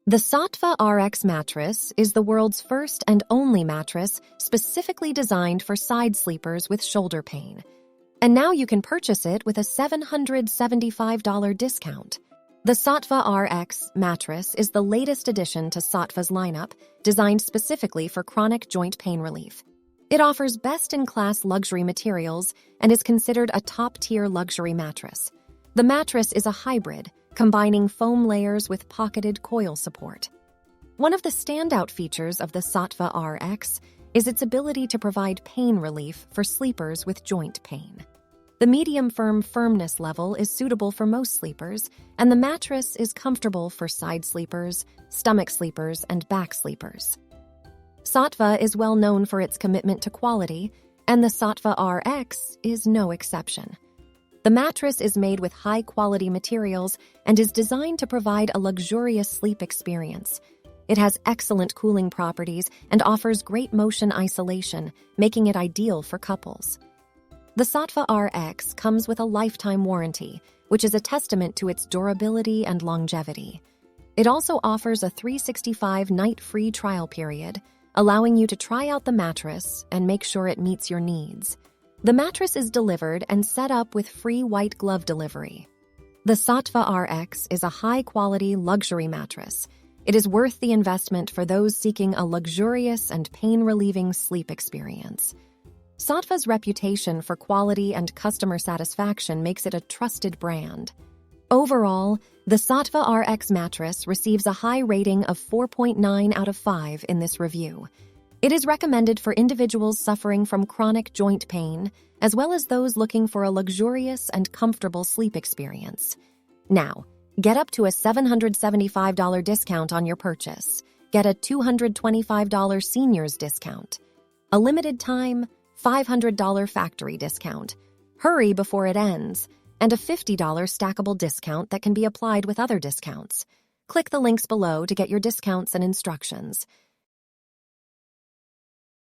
The Saatva Rx mattress is the world's first and only mattress specifically designed for side sleepers with shoulder pain. And now you can purchase it with a $775 discount. The Saatva Rx mattress is the latest addition to Saatva's lineup, designed specifically for chronic joint pain relief. It offers best-in-class luxury materials and is considered a top-tier luxury mattress. The mattress is a hybrid, combining foam layers with pocketed coil support. One of the standout features of the Saatva Rx is its ability to provide pain relief for sleepers with joint pain. The medium-firm firmness level is suitable for most sleepers, and the mattress is comfortable for side sleepers, stomach sleepers, and back sleepers. Saatva is well known for its commitment to quality, and the Saatva Rx is no exception. The mattress is made with high-quality materials and is designed to provide a luxurious sleep experience. It has excellent cooling properties and offers great motion isolation, making it ideal for couples. The Saatva Rx comes with a lifetime warranty, which is a testament to its durability and longevity. It also offers a 365-night free trial period, allowing you to try out the mattress and make sure it meets your needs. The mattress is delivered and set up with free white glove delivery. The Saatva Rx is a high-quality luxury mattress. It is worth the investment for those seeking a luxurious and pain-relieving sleep experience. Saatva's reputation for quality and customer satisfaction makes it a trusted brand. Overall, the Saatva Rx mattress receives a high rating of 4.9 out of 5 in this review. It is recommended for individuals suffering from chronic joint pain, as well as those looking for a luxurious and comfortable sleep experience. Now, get up to a $775 discount on your purchase. Get a $225 seniors discount. A limited time, $500 factory discount. Hurry before it ends. And a $50 stackable discount that can be applied with other discounts. Click the links below to get your discounts and instructions.